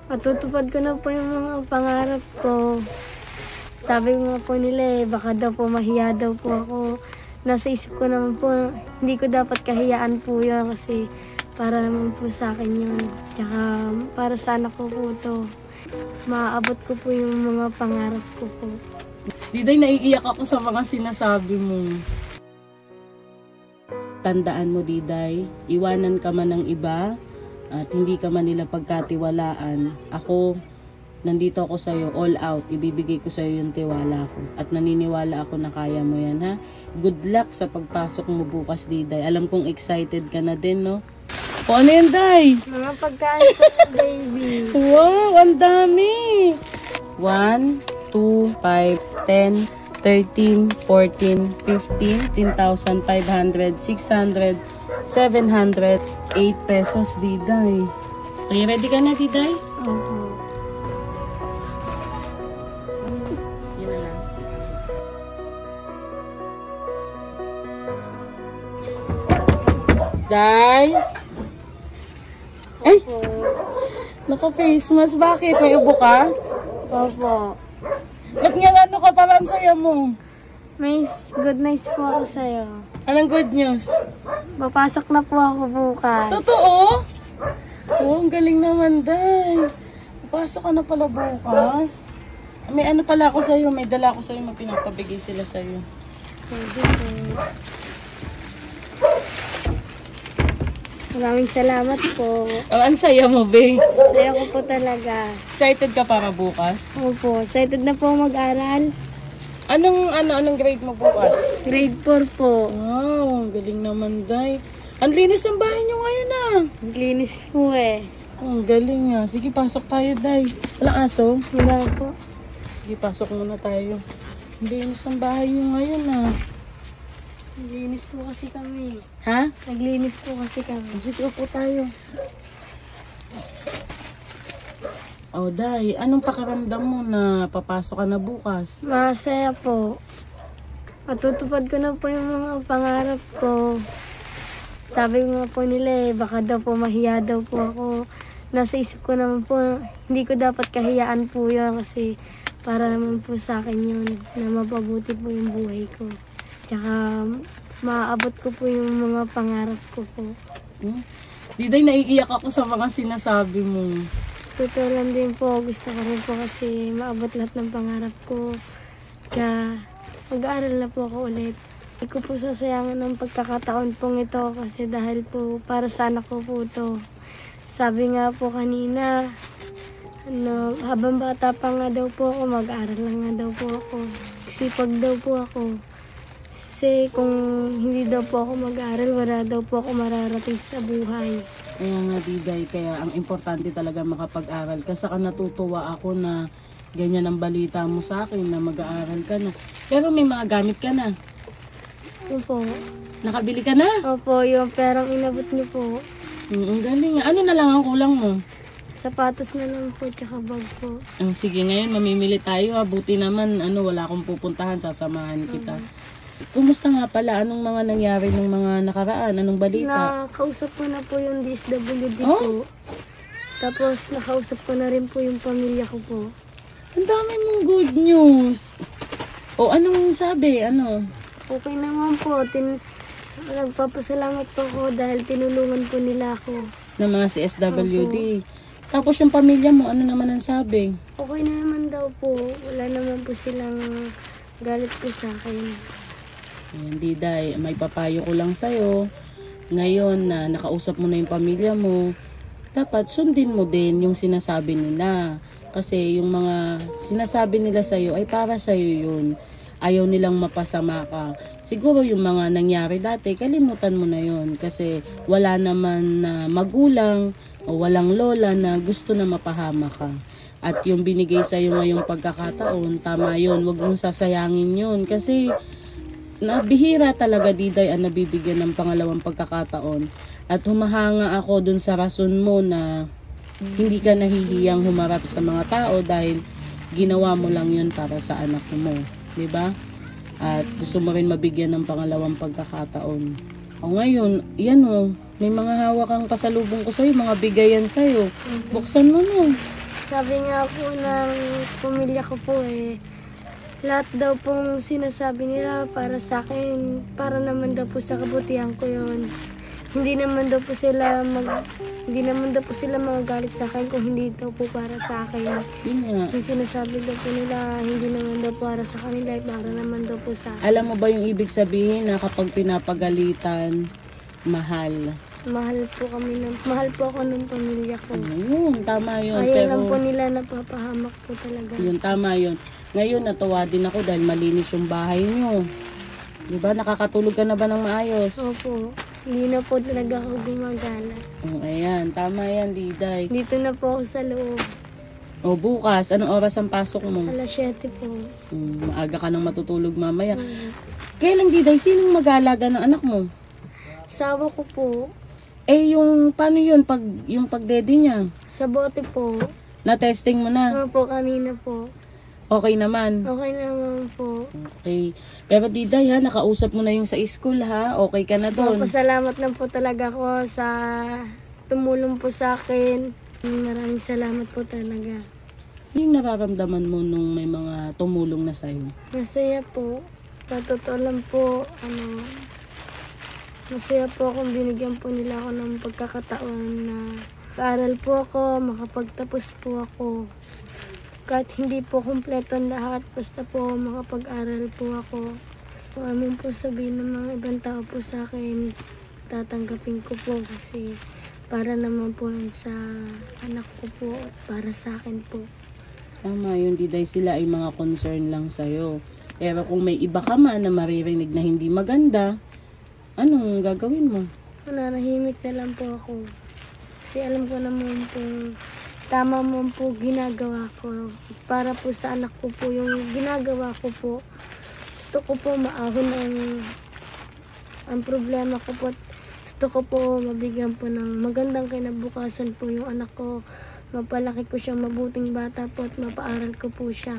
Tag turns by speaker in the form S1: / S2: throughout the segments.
S1: Matutupad ko na po yung mga pangarap ko. Sabi nga po nila baka daw po mahiya daw po ako. Nasa isip ko naman po, hindi ko dapat kahiyaan po yun kasi para naman po sa akin yun. Tsaka para sa anak ko po to. Maaabot ko po yung mga pangarap ko po.
S2: Diday, naiiyak ako sa mga sinasabi mo. Tandaan mo, Diday, iwanan ka man ng iba at hindi ka man nila pagkatiwalaan. Ako, nandito ako sa'yo, all out. Ibibigay ko sa'yo yung tiwala ko. At naniniwala ako na kaya mo yan, ha? Good luck sa pagpasok mo bukas, Diday. Alam kong excited ka na din, no? O, ano yan, Day?
S1: Mga pagkain po na, baby.
S2: Wow, ang dami! 1, 2, 5, 10, 13, 14, 15, 10,500, 600, 700, 8 pesos, Diday. Okay, ready ka na, Diday?
S1: Opo.
S2: Yun na lang. Day! Ay!
S1: Opo.
S2: Naka-face mask. Bakit? May ubo ka?
S1: Opo.
S2: Ba't nga ano ka parang saya mo?
S1: May good night po ako sa'yo.
S2: Anong good news?
S1: Papasok na po ako bukas.
S2: Totoo? Oo, ang galing naman, Day. Papasok ka na pala bukas. May ano pala ako sa'yo. May dala ako sa'yo. Mapinapabigay sila sa'yo.
S1: Pwede po. Maraming salamat po.
S2: Oh, ang saya mo, Bing.
S1: Saya ko po talaga.
S2: Excited ka para bukas?
S1: Opo, excited na po mag-aral.
S2: Anong grade mo bukas?
S1: Grade 4 po.
S2: Wow, ang galing naman, Day. Ang linis ng bahay nyo ngayon, ah.
S1: Ang linis po eh.
S2: Ang galing, ah. Sige, pasok tayo, Day. Walang aso?
S1: Wala po.
S2: Sige, pasok muna tayo. Ang linis ng bahay nyo ngayon, ah.
S1: Naglinis po kasi kami.
S2: Ha?
S1: Naglinis po kasi kami.
S2: Sige, upo tayo. Oh, Day, anong pakiramdam mo na papasok ka na bukas?
S1: Masaya po. Matutupad ko na po yung mga pangarap ko. Sabi nga po nila baka daw po mahiya daw po ako. Nasa isip ko naman po, hindi ko dapat kahiyaan po yun kasi para naman po sa akin yun na mapabuti po yung buhay ko. Tsaka maaabot ko po yung mga pangarap ko po.
S2: Diday, naiiyak ako sa mga sinasabi mo.
S1: Totoo lang din po, gusto ko rin po kasi maabot lahat ng pangarap ko. Kaya mag-aaral na po ako ulit. Hindi ko po sasayangan ng pagkakataon pong ito kasi dahil po para sa anak ko po ito. Sabi nga po kanina, habang bata pa nga daw po ako, mag-aaral lang nga daw po ako. Sipag daw po ako. Kasi kung hindi daw po ako mag-aaral, wala daw po ako mararating sa buhay.
S2: Kaya nga, Diday, kaya ang importante talaga makapag-aral. Kasi natutuwa ako na ganyan ang balita mo sa akin na mag-aaral ka na. Pero may mga gamit ka na.
S1: Opo.
S2: Nakabili ka na?
S1: Opo, yung perang inabot niyo po.
S2: Ang galing nga. Ano na lang ang kulang mo?
S1: Sapatos na lang po, tsaka bag po.
S2: Sige, ngayon mamimili tayo, ha. Buti naman, wala akong pupuntahan, sasamahan kita. Kumusta nga pala? Anong mga nangyari ng mga nakaraan? Anong balita?
S1: Nakausap ko na po yung DSWD po. Tapos nakausap ko na rin po yung pamilya ko po.
S2: Ang dami mong good news. O, anong sabi? Ano?
S1: Okay naman po. Nagpapasalamat po ako dahil tinulungan po nila ako.
S2: Ng mga CSWD. Tapos yung pamilya mo, ano naman ang sabi?
S1: Okay na naman daw po. Wala naman po silang galit po sa akin.
S2: Ayan, Diday, may papayo ko lang sa'yo. Ngayon na nakausap mo na yung pamilya mo, dapat sundin mo din yung sinasabi nila. Kasi yung mga sinasabi nila sa'yo ay para sa'yo yun. Ayaw nilang mapasama ka. Siguro yung mga nangyari dati, kalimutan mo na yun. Kasi wala naman na magulang o walang lola na gusto na mapahama ka. At yung binigay sa'yo ngayong pagkakataon, tama yun. Huwag mong sasayangin yun. Kasi nabihira talaga, Diday, ang nabibigyan ng pangalawang pagkakataon. At humahanga ako dun sa rason mo na hindi ka nahihiyang humarap sa mga tao dahil ginawa mo lang yun para sa anak mo. Diba? At gusto mo rin mabigyan ng pangalawang pagkakataon. O ngayon, yan o, may mga hawak kang pasalubong ko sa'yo, mga bigayan sa'yo. Buksan mo no.
S1: Sabi nga po ng pamilya ko po lahat daw pong sinasabi nila para sa akin, para naman daw po sa kabutihan ko yun. Hindi naman daw po sila magagalit sa akin kung hindi daw po para sa akin. Yung sinasabi daw po nila, hindi naman daw para sa kanila, para naman daw po sa akin.
S2: Alam mo ba yung ibig sabihin na kapag pinapagalitan, mahal?
S1: Mahal po ako ng pamilya ko.
S2: Ayun, tama yun.
S1: Ayaw lang po nila, napapahamak po talaga.
S2: Yun, tama yun. Ngayon, natuwa din ako dahil malinis yung bahay nyo. Diba? Nakakatulog ka na ba ng maayos?
S1: Opo. Hindi na po talaga ako gumagala.
S2: Oh, ayan, tama yan, Diday.
S1: Dito na po ako sa loob.
S2: O, bukas, anong oras ang pasok mo?
S1: Alas 7 po.
S2: Maaga ka nang matutulog mamaya. Kailan, Diday, sinong mag-aalaga ng anak mo?
S1: Sawa ko po.
S2: Paano yun? Yung pag-daddy niya?
S1: Sa bote po.
S2: Na-testing mo na?
S1: Opo, kanina po.
S2: Okay naman?
S1: Okay naman po.
S2: Okay. Pero Diday ha, nakausap mo na yung sa school ha? Okay ka na doon?
S1: Pasalamat lang po talaga ako sa tumulong po sa akin. Maraming salamat po talaga.
S2: Yung nararamdaman mo nung may mga tumulong na sa'yo?
S1: Masaya po. Sa totoo lang po, masaya po akong binigyan po nila ako ng pagkakataon na mag-aaral po ako, makapagtapos po ako. Kahit hindi po kumpleto ang lahat, basta po makapag-aral po ako. Kung anong po sabihin ng mga ibang tao po sa akin, tatanggapin ko po kasi para naman po yun sa anak ko po at para sa akin po.
S2: Tama yun, Diday, sila ay mga concern lang sa'yo. Pero kung may iba ka man na maririnig na hindi maganda, anong gagawin mo?
S1: Nanahimik na lang po ako. Kasi alam ko naman po, tama mo po ginagawa ko. Para po sa anak ko po yung ginagawa ko po. Gusto ko po maahon ang problema ko po. Gusto ko po mabigyan po ng magandang kinabukasan po yung anak ko. Mapalaki ko siya mabuting bata po at mapaaral ko po siya.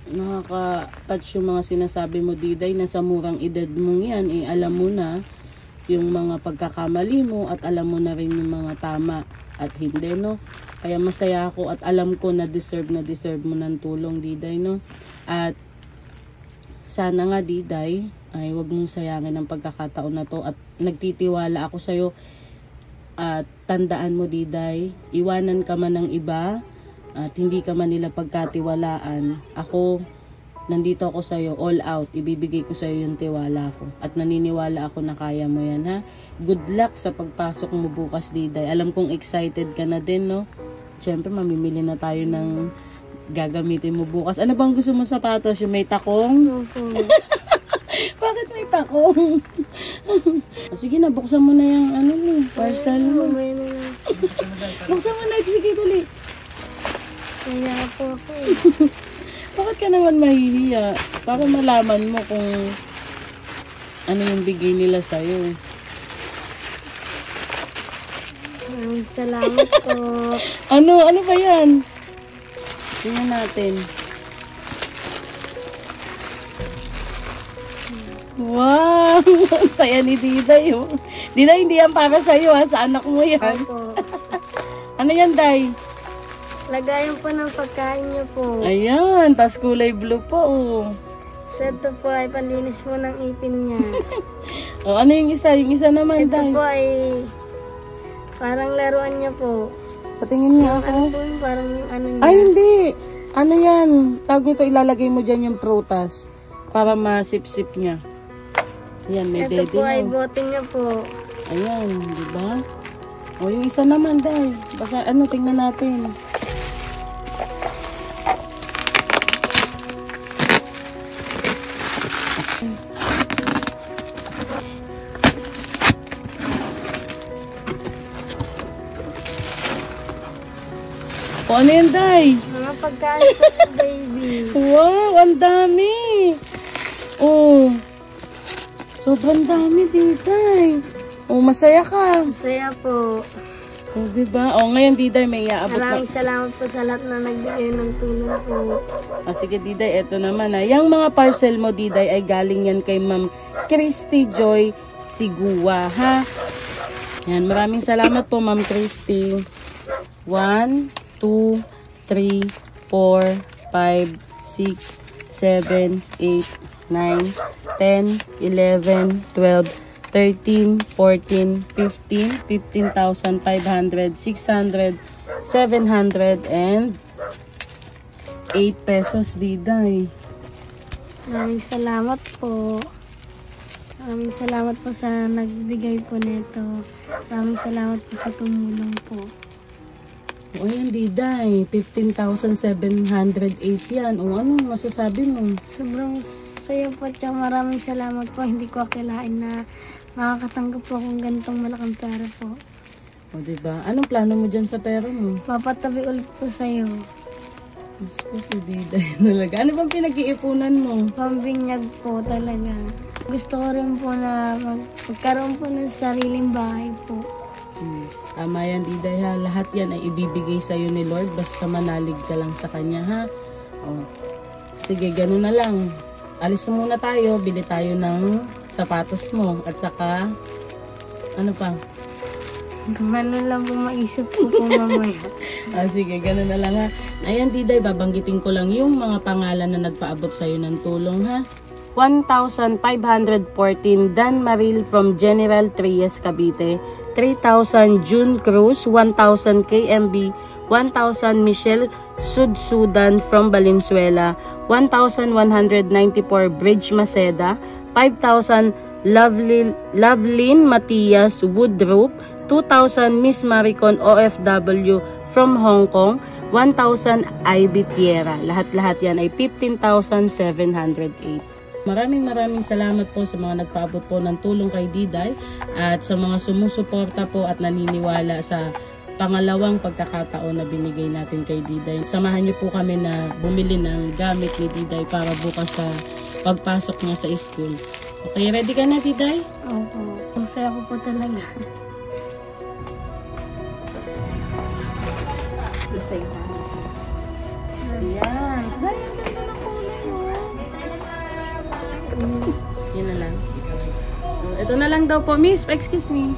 S2: Nakaka-touch yung mga sinasabi mo, Diday, na sa murang edad mong yan, alam mo na yung mga pagkakamali mo at alam mo na rin yung mga tama at hindi, no? Kaya masaya ako at alam ko na deserve mo ng tulong, Diday, no? At sana nga, Diday, ay wag mong sayangin ang pagkakataon na to at nagtitiwala ako sa'yo at tandaan mo, Diday, iwanan ka man ng iba at hindi ka man nila pagkatiwalaan. Ako, nandito ako sa'yo, all out. Ibibigay ko sa'yo yung tiwala ko. At naniniwala ako na kaya mo yan, ha? Good luck sa pagpasok mo bukas, Diday. Alam kong excited ka na din, no? Siyempre, mamimili na tayo ng gagamitin mo bukas. Ano bang gusto mo sapatos? Yung may takong?
S1: Opo.
S2: Bakit may takong? Sige na, buksan mo na yung parcel mo.
S1: Mamaya na lang.
S2: Buksan mo na, sige tuloy.
S1: Kaya po ako.
S2: Bakit ka naman mahihiya? Para malaman mo kung ano yung bigay nila sa'yo.
S1: Maraming salamat po.
S2: Ano ba yan? Tingnan natin. Wow! Saya ni Diday, oh. Diday, hindi yan para sa'yo, ha? Sa anak mo yan.
S1: Opo.
S2: Ano yan, Day?
S1: Lagayan po ng pagkain niyo po.
S2: Ayan, tas kulay blue po, oh.
S1: So, ito po ay panlinis po ng ipin niya.
S2: Oh, ano yung isa? Yung isa naman,
S1: Ito
S2: Day.
S1: po ay parang laruan niya po.
S2: Patingin niya ako.
S1: Ano po yung parang yung ano niya.
S2: Ay, hindi. Ano yan? Tawag nito, ilalagay mo dyan yung prutas para masip-sip niya. Ayan, may
S1: Ito
S2: daddy
S1: po ay
S2: na.
S1: bote niya po.
S2: Ayan, di ba? O, yung isa naman, Day. Baka, tingnan natin. O, ano yan, Day?
S1: Mga pagkain po sa baby.
S2: Wow, ang dami. Oh. Sobrang dami, Diday. Oh, masaya ka.
S1: Masaya po.
S2: Oh, diba? Oh, ngayon, Diday, may iaabot na.
S1: Maraming salamat po sa lahat na nagbigay ng tulong po.
S2: Ah, sige, Diday, eto naman. Yung mga parcel mo, Diday, ay galing yan kay Ma'am Christy Joy Sigua, ha? Yan, maraming salamat po, Ma'am Christy. 1, 2, 3, 4, 5, 6, 7, 8, 9, 10, 11, 12, 13, 14, 15, 15,500, 600, 700, and 8 pesos, Diday.
S1: Maraming salamat po. Maraming salamat po sa nagbigay po nito. Maraming salamat po sa tumulong po.
S2: O yan, Diday. 15,708 yan. O anong masasabi mo?
S1: Sobrang saya po at maraming salamat po. Hindi ko akilain na makakatanggap po akong ganitong malaking pera po.
S2: O diba? Anong plano mo dyan sa pera mo?
S1: Papatabi ulit po sa'yo.
S2: Gusto si Diday talaga. Ano bang pinag-iipunan mo?
S1: Pambinyag po talaga. Gusto ko rin po na magkaroon po ng sariling bahay po.
S2: Tama yan, Diday, ha. Lahat yan ay ibibigay sa'yo ni Lord. Basta manalig ka lang sa Kanya, ha. O, sige, ganun na lang. Alis na muna tayo. Bili tayo ng sapatos mo. At saka, ano pa?
S1: Ano lang po maisip ko po mamaya.
S2: Sige, ganun na lang, ha. Ayan, Diday, babanggitin ko lang yung mga pangalan na nagpaabot sa'yo ng tulong, ha. 1,514 Dan Maril from General Trias, Cavite. 3,000 June Cruz. 1,000 KMB. 1,000 Michelle Sudsudan from Valenzuela. 1,194 Bridge Maceda. 5,000 Lovelyn Matias Woodrup. 2,000 Miss Maricon OFW from Hong Kong. 1,000 Ivy Tierra. Lahat-lahat yan ay 15,708. Maraming salamat po sa mga nagpaabot po ng tulong kay Diday at sa mga sumusuporta po at naniniwala sa pangalawang pagkakataon na binigay natin kay Diday. Samahan niyo po kami na bumili ng gamit ni Diday para bukas sa pagpasok niya sa school. Okay, ready ka na, Diday?
S1: Opo. Ang saya ko po talaga.
S2: Ayan. Ayan, ganda ng kulay mo. Yun na lang. Ito na lang daw po, miss. Excuse me.